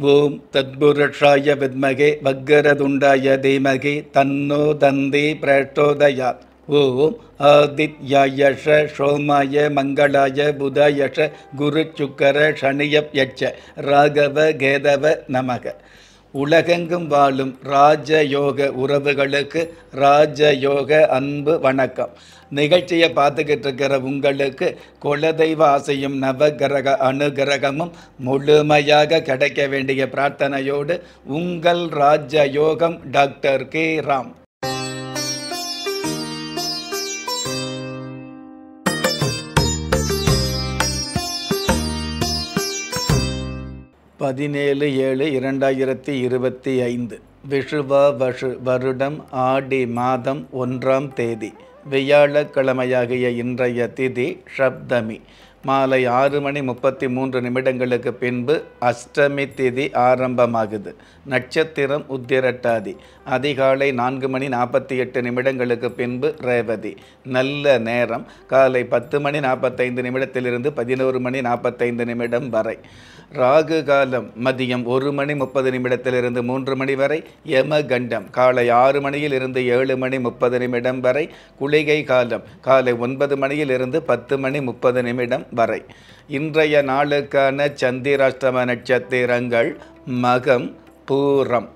ஓம் தத்புருஷாய வித்மகே வக்கரதுண்டாய தீமகி தன்னோ தந்தி பிரச்சோதயாத். ஓம் ஆதித்யாயஷ சோமாய மங்களாய புதாயஷ குரு சுக்கர சனியப்யட்ச ராகவ கேதவ நமக. உலகெங்கும் வாழும் ராஜயோக உறவுகளுக்கு ராஜயோக அன்பு வணக்கம். நிகழ்ச்சியை பார்த்துக்கிட்டு இருக்கிற உங்களுக்கு குலதெய்வ ஆசையும் நவகிரக அனுகிரகமும் முழுமையாக கிடைக்க வேண்டிய பிரார்த்தனையோடு உங்கள் ராஜயோகம் டாக்டர் கே ராம். பதினேழு 7/2025 விஷுவா வஷு வருடம் ஆடி மாதம் 1ஆம் தேதி வியாழக்கிழமையாகிய இன்றைய திதி சப்தமி. மாலை 6:33 பின்பு அஷ்டமி திதி ஆரம்பமாகுது. நட்சத்திரம் உத்திரட்டாதி. அதிகாலை 4:48 பின்பு ரேவதி. நல்ல நேரம் காலை 10:45 11:45 வரை. ராகு காலம் மதியம் 1:30 3 வரை. யமகண்டம் காலை 6 மணியிலிருந்து 7:30 வரை. குளிகை காலம் காலை 9 10:30 வரை. இன்றைய நாளுக்கான சந்திராஷ்டம நட்சத்திரங்கள் மகம், பூரம்.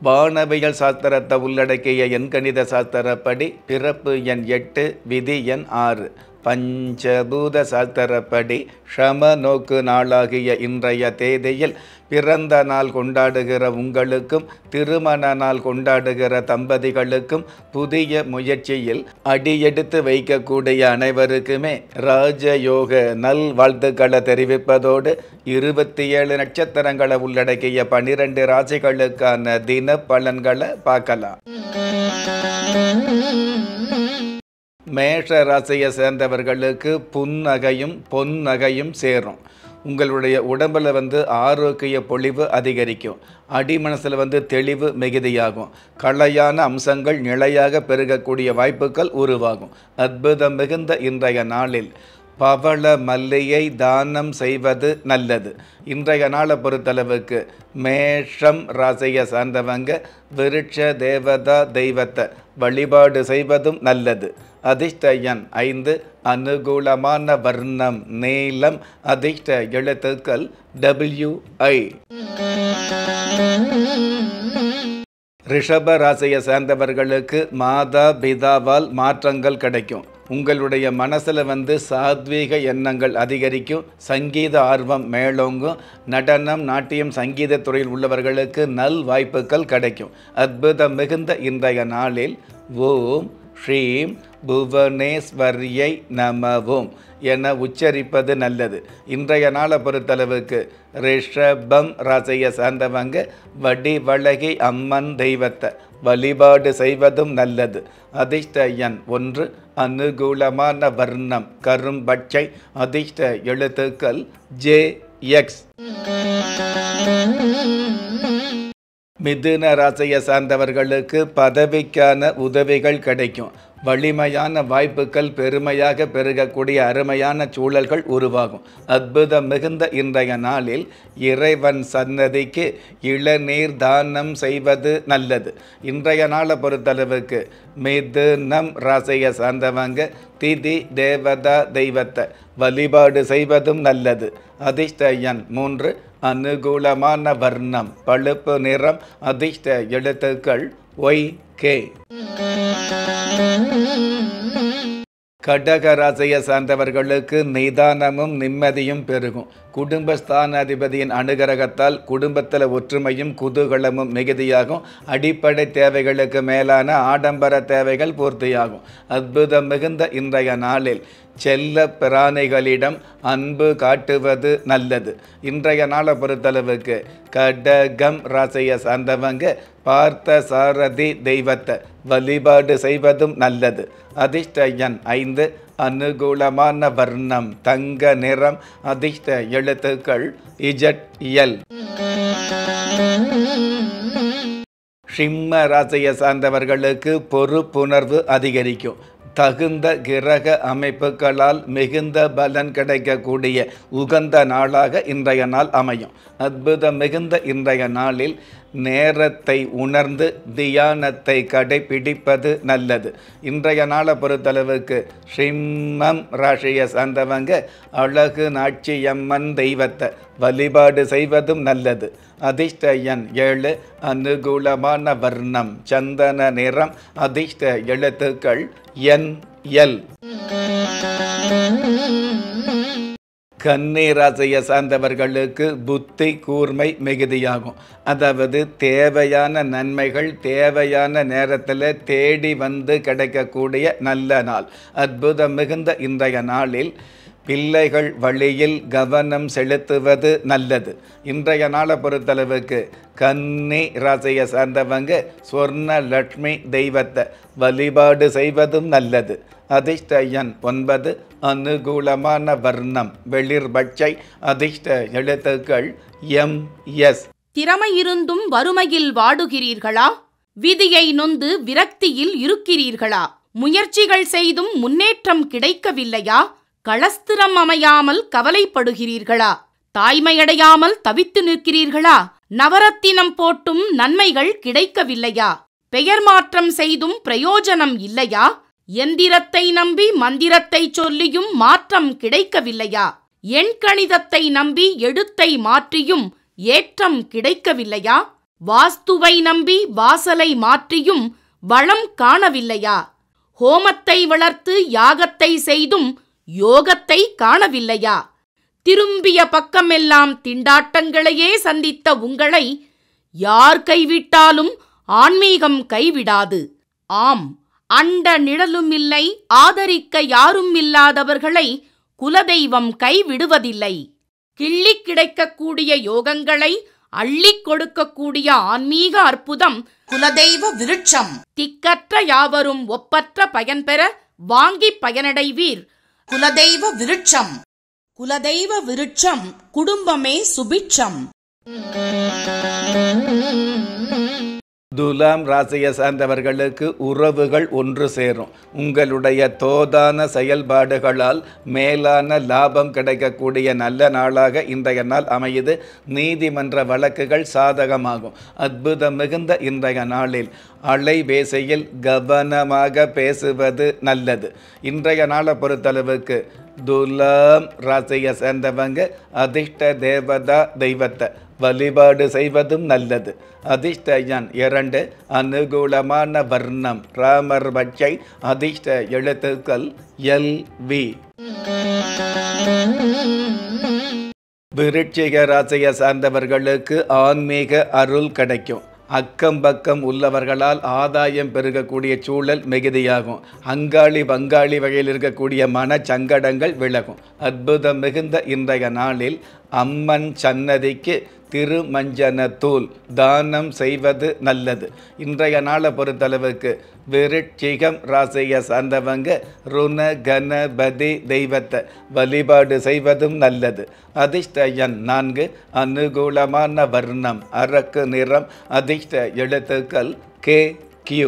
வானவியல் சாஸ்திரத்தை உள்ளடக்கிய எண்கணித சாஸ்திரப்படி பிறப்பு எண் 8, விதி எண் 6. பஞ்சபூத சாஸ்திரப்படி ஷம நோக்கு நாளாகிய இன்றைய தேதியில் பிறந்த நாள் கொண்டாடுகிற உங்களுக்கும் திருமண நாள் கொண்டாடுகிற தம்பதிகளுக்கும் புதிய முயற்சியில் அடியெடுத்து வைக்கக்கூடிய அனைவருக்குமே ராஜயோக நல் வாழ்த்துக்களை தெரிவிப்பதோடு 27 நட்சத்திரங்களை உள்ளடக்கிய 12 ராசிகளுக்கான தின பலன்களை பார்க்கலாம். மேஷ ராசியை சேர்ந்தவர்களுக்கு புன்னகையும் பொன்னகையும் சேரும். உங்களுடைய உடம்பில் ஆரோக்கிய பொலிவு அதிகரிக்கும். அடிமனசில் தெளிவு மிகுதியாகும். கலையான அம்சங்கள் நிலையாக பெருகக்கூடிய வாய்ப்புகள் உருவாகும். அற்புதம் மிகுந்த இன்றைய நாளில் பவள மல்லியை தானம் செய்வது நல்லது. இன்றைய நாளை பொறுத்தளவுக்கு மேஷம் ராசியை சார்ந்தவங்க விருட்ச தேவதா தெய்வத்தை வழிபாடு செய்வதும் நல்லது. அதிர்ஷ்ட எண் 5. அனுகூலமான வர்ணம் நீலம். அதிர்ஷ்ட எழுத்துக்கள் WI. ரிஷப ராசியை சேர்ந்தவர்களுக்கு மாதா பிதாவால் மாற்றங்கள் கிடைக்கும். உங்களுடைய மனசில் சாத்வீக எண்ணங்கள் அதிகரிக்கும். சங்கீத ஆர்வம் மேலோங்கும். நடனம், நாட்டியம், சங்கீத துறையில் உள்ளவர்களுக்கு நல் வாய்ப்புகள் கிடைக்கும். அற்புதம் மிகுந்த இன்றைய நாளில் ஓம் ஸ்ரீம் புவனேஸ்வரியை நமவோம் என உச்சரிப்பது நல்லது. இன்றைய நாளை பொறுத்தளவுக்கு ரிஷபம் ராசியை சார்ந்தவங்க வடிவழகி அம்மன் தெய்வத்தை வழிபாடு செய்வதும் நல்லது. அதிர்ஷ்ட எண் 1. அனுகூலமான வர்ணம் கரும்பச்சை. அதிர்ஷ்ட எழுத்துக்கள் JX. மிதுன ராசியை சார்ந்தவர்களுக்கு பதவிக்கான உதவிகள் கிடைக்கும். வலிமையான வாய்ப்புகள் பெருமையாக பெருகக்கூடிய அருமையான சூழல்கள் உருவாகும். அற்புதம் மிகுந்த இன்றைய நாளில் இறைவன் சன்னதிக்கு இளநீர் தானம் செய்வது நல்லது. இன்றைய நாளை பொறுத்தளவுக்கு மிதுனம் ராசியை சார்ந்தவங்க திதி தேவதா தெய்வத்தை வழிபாடு செய்வதும் நல்லது. அதிர்ஷ்ட எண் 3. அனுகூலமான வர்ணம் பழுப்பு நிறம். அதிர்ஷ்ட எழுத்துக்கள் YK. கடக ராசியை சார்ந்தவர்களுக்கு நிதானமும் நிம்மதியும் பெருகும். குடும்பஸ்தானாதிபதியின் அனுகிரகத்தால் குடும்பத்தில் ஒற்றுமையும் குதூகலமும் மிகுதியாகும். அடிப்படை தேவைகளுக்கு மேலான ஆடம்பர தேவைகள் பூர்த்தியாகும். அற்புதம் மிகுந்த இன்றைய நாளில் செல்ல பிராணிகளிடம் அன்பு காட்டுவது நல்லது. இன்றைய நாளை பொறுத்தளவுக்கு கடகம் ராசியை சார்ந்தவங்க பார்த்த சாரதி தெய்வத்தை வழிபாடு செய்வதும் நல்லது. அதிர்ஷ்ட எண் 5. அனுகூலமான வர்ணம் தங்க நிறம். அதிர்ஷ்ட எழுத்துக்கள் ZL. சிம்ம ராசியை சார்ந்தவர்களுக்கு பொறுப்புணர்வு அதிகரிக்கும். தகுந்த கிரக அமைப்புகளால் மிகுந்த பலன் கிடைக்கக்கூடிய உகந்த நாளாக இன்றைய நாள் அமையும். அற்புதம் மிகுந்த இன்றைய நாளில் நேரத்தை உணர்ந்து தியானத்தை கடைபிடிப்பது நல்லது. இன்றைய நாளை பொறுத்தளவுக்கு சிம்மம் ராசியை சார்ந்தவங்க அழகு நாச்சியம்மன் தெய்வத்தை வழிபாடு செய்வதும் நல்லது. அதிர்ஷ்ட எண் 7, அனுகூலமான வர்ணம் சந்தன நிறம், அதிர்ஷ்ட எழுத்துக்கள் NL. கன்னி ராசியை சார்ந்தவர்களுக்கு புத்தி கூர்மை மிகுதியாகும். அதாவது தேவையான நன்மைகள் தேவையான நேரத்தில் தேடி வந்து கிடைக்கக்கூடிய நல்ல நாள். அற்புதம் மிகுந்த இன்றைய நாளில் பிள்ளைகள் வழியில் கவனம் செலுத்துவது நல்லது. இன்றைய நாளை பொறுத்தளவுக்கு கன்னி ராசியை சார்ந்தவங்க சொர்ண லட்சுமி தெய்வத்தை வழிபாடு செய்வதும் நல்லது. அதிர்ஷ்ட எண் 9, அனுகூலமான வர்ணம் வெளிர் பச்சை, அதிர்ஷ்ட எழுத்துக்கள் MS. திறமை இருந்தும் வறுமையில் வாடுகிறீர்களா? விதியை நொந்து விரக்தியில் இருக்கிறீர்களா? முயற்சிகள் செய்தும் முன்னேற்றம் கிடைக்கவில்லையா? களஸ்திரம் அமையாமல் கவலைப்படுகிறீர்களா? தாய்மையடையாமல் தவித்து நிற்கிறீர்களா? நவரத்தினம் போட்டும் நன்மைகள் கிடைக்கவில்லையா? பெயர் மாற்றம் செய்தும் பிரயோஜனம் இல்லையா? எந்திரத்தை நம்பி மந்திரத்தை சொல்லியும் மாற்றம் கிடைக்கவில்லையா? எண்கணிதத்தை நம்பி எழுத்தை மாற்றியும் ஏற்றம் கிடைக்கவில்லையா? வாஸ்துவை நம்பி வாசலை மாற்றியும் வளம் காணவில்லையா? ஹோமத்தை வளர்த்து யாகத்தை செய்தும் யோகத்தை காணவில்லையா? திரும்பிய பக்கமெல்லாம் திண்டாட்டங்களையே சந்தித்த உங்களை யார் கைவிட்டாலும் ஆன்மீகம் கைவிடாது. ஆம், அண்ட நிழலும் இல்லை, ஆதரிக்க யாரும் இல்லாதவர்களை குலதெய்வம் கைவிடுவதில்லை. கிள்ளி கிடைக்கக்கூடிய யோகங்களை அள்ளிக் கொடுக்கக்கூடிய ஆன்மீக அற்புதம் குலதெய்வ விருட்சம். திக்கற்ற யாவரும் ஒப்பற்ற பயன்பெற வாங்கி பயனடைவீர். குலதெய்வ விருட்சம். குலதெய்வ விருட்சம் குடும்பமே சுபிட்சம். துலாம் ராசியை சார்ந்தவர்களுக்கு உறவுகள் ஒன்று சேரும். உங்களுடைய தோதான செயல்பாடுகளால் மேலான லாபம் கிடைக்கக்கூடிய நல்ல நாளாக இன்றைய நாள் அமையுது. நீதிமன்ற வழக்குகள் சாதகமாகும். அற்புதம் மிகுந்த இன்றைய நாளில் அலைபேசியில் கவனமாக பேசுவது நல்லது. இன்றைய நாளை பொறுத்தளவுக்கு துலாம் ராசியை சேர்ந்தவங்க அதிர்ஷ்ட தேவதா தெய்வத்தை வழிபாடு செய்வதும் நல்லது. அதிர்ஷ்ட எண் 2, அனுகூலமான வர்ணம் ராமர் பச்சை, அதிர்ஷ்ட எழுத்துக்கள் LV. விருச்சிக ராசியை சார்ந்தவர்களுக்கு ஆன்மீக அருள் கிடைக்கும். அக்கம் பக்கம் உள்ளவர்களால் ஆதாயம் பெருகக்கூடிய சூழல் மிகுதியாகும். அங்காளி பங்காளி வகையில் இருக்கக்கூடிய மனச்சங்கடங்கள் விலகும். அற்புதம் மிகுந்த இன்றைய நாளில் அம்மன் சன்னதிக்கு திருமஞ்சனத்தூள் தானம் செய்வது நல்லது. இன்றைய நாளை பொறுத்தளவுக்கு விருட்சிகம் ராசியை சார்ந்தவங்க ருண கணபதி தெய்வத்தை வழிபாடு செய்வதும் நல்லது. அதிர்ஷ்ட எண் 4, அனுகூலமான வர்ணம் அரக்கு நிறம், அதிர்ஷ்ட எழுத்துக்கள் KQ.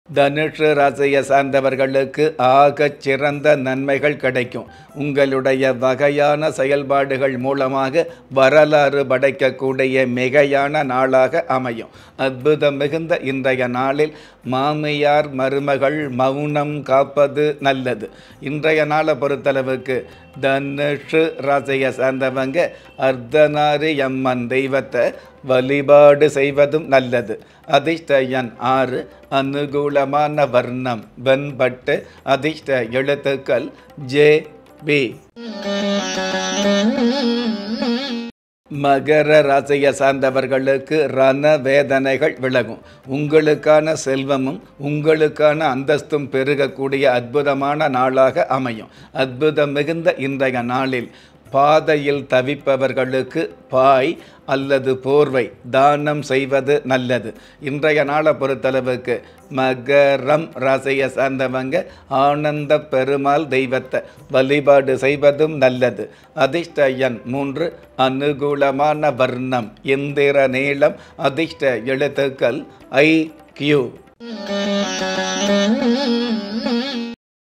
தனுஷு ராசியை சார்ந்தவர்களுக்கு ஆகச் சிறந்த நன்மைகள் கிடைக்கும். உங்களுடைய வகையான செயல்பாடுகள் மூலமாக வரலாறு படைக்கக்கூடிய மிகையான நாளாக அமையும். அற்புதம் மிகுந்த இன்றைய நாளில் மாமியார் மருமகள் மௌனம் காப்பது நல்லது. இன்றைய நாளை பொறுத்தளவுக்கு தனுஷு ராசியை சார்ந்தவங்க அர்த்தநாரி அம்மன் தெய்வத்தை வழிபாடு செய்வதும் நல்லது. அதிர்ஷ்ட எண் 6, அனுகூலமான வர்ணம் வெண்பட்டு, அதிர்ஷ்ட எழுத்துக்கள் JB. மகர ராசியை சார்ந்தவர்களுக்கு ரண வேதனைகள் விலகும். உங்களுக்கான செல்வமும் உங்களுக்கான அந்தஸ்தும் பெருகக்கூடிய அற்புதமான நாளாக அமையும். அற்புதம் மிகுந்த இன்றைய நாளில் பாதையில் தவிப்பவர்களுக்கு பாய் அல்லது போர்வை தானம் செய்வது நல்லது. இன்றைய நாளை பொறுத்தளவுக்கு மகரம் ராசியை சார்ந்தவங்க ஆனந்த பெருமாள் தெய்வத்தை வழிபாடு செய்வதும் நல்லது. அதிர்ஷ்ட எண் 3, அனுகூலமான வர்ணம் இந்திர நீளம், அதிர்ஷ்ட எழுத்துக்கள் IQ.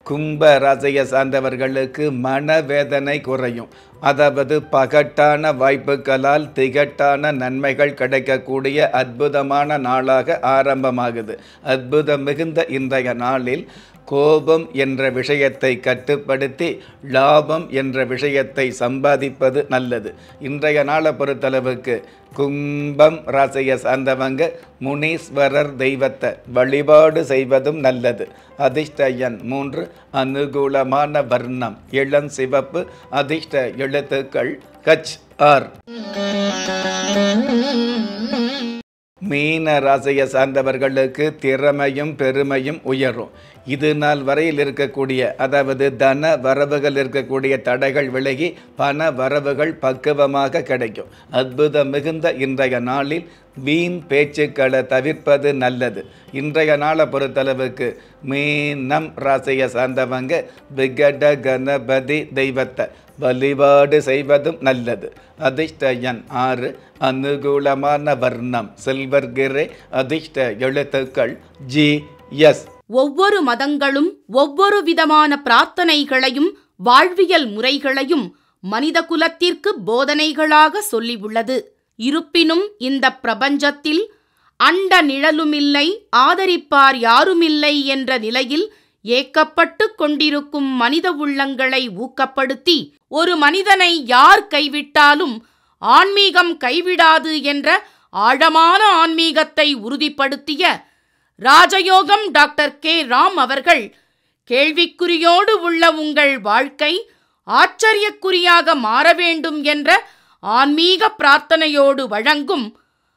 கும்ப ராசியை சார்ந்தவர்களுக்கு மனவேதனை குறையும். அதாவது பகட்டான வாய்ப்புகளால் திகட்டான நன்மைகள் கிடைக்கக்கூடிய அற்புதமான நாளாக ஆரம்பமாகுது. அற்புதம் மிகுந்த இன்றைய நாளில் கோபம் என்ற விஷயத்தை கட்டுப்படுத்தி லாபம் என்ற விஷயத்தை சம்பாதிப்பது நல்லது. இன்றைய நாளை பொறுத்தளவுக்கு கும்பம் ராசியை சார்ந்தவங்க முனீஸ்வரர் தெய்வத்தை வழிபாடு செய்வதும் நல்லது. அதிர்ஷ்ட எண் 3, அனுகூலமான வர்ணம் இளம் சிவப்பு, அதிர்ஷ்ட எழுத்துக்கள் HR. மீன ராசியை சார்ந்தவர்களுக்கு திறமையும் பெருமையும் உயரும். இது நாள் வரையில் இருக்கக்கூடிய, அதாவது தன வரவுகள் இருக்கக்கூடிய தடைகள் விலகி பண வரவுகள் பக்குவமாக கிடைக்கும். அற்புதம் மிகுந்த இன்றைய நாளில் வீண் பேச்சுக்களை தவிர்ப்பது நல்லது. இன்றைய நாளை பொறுத்தளவுக்கு மீனம் ராசியை சார்ந்தவங்க விகட கணபதி தெய்வத்தை வழிபாடு செய்வதும் நல்லது. அதிர்ஷ்ட எண் 6, அனுகூலமான வர்ணம் சில்வர் கிரே, அதிர்ஷ்ட எழுத்துக்கள் GS. ஒவ்வொரு மதங்களும் ஒவ்வொரு விதமான பிரார்த்தனைகளையும் வாழ்வியல் முறைகளையும் மனித குலத்திற்கு போதனைகளாக சொல்லியுள்ளது. இருப்பினும் இந்த பிரபஞ்சத்தில் அண்ட நிழலுமில்லை, ஆதரிப்பார் யாருமில்லை என்ற நிலையில் ஏக்கப்பட்டு கொண்டிருக்கும் மனித உள்ளங்களை ஊக்கப்படுத்தி ஒரு மனிதனை யார் கைவிட்டாலும் ஆன்மீகம் கைவிடாது என்ற ஆழமான ஆன்மீகத்தை உறுதிப்படுத்திய ராஜயோகம் டாக்டர் K. ராம் அவர்கள் கேள்விக்குறியோடு உள்ள உங்கள் வாழ்க்கை ஆச்சரியக்குறியாக மாற வேண்டும் என்ற ஆன்மீக பிரார்த்தனையோடு வழங்கும்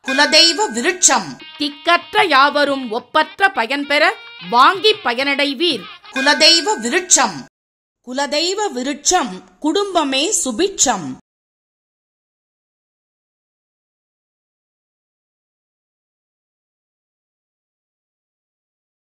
குலதெய்வ விருட்சம். திக்கற்ற யாவரும் ஒப்பற்ற பயன்பெற வாங்கி பயனடைவீர். குலதெய்வ விருட்சம். குலதெய்வ விருட்சம் குடும்பமே சுபிட்சம்.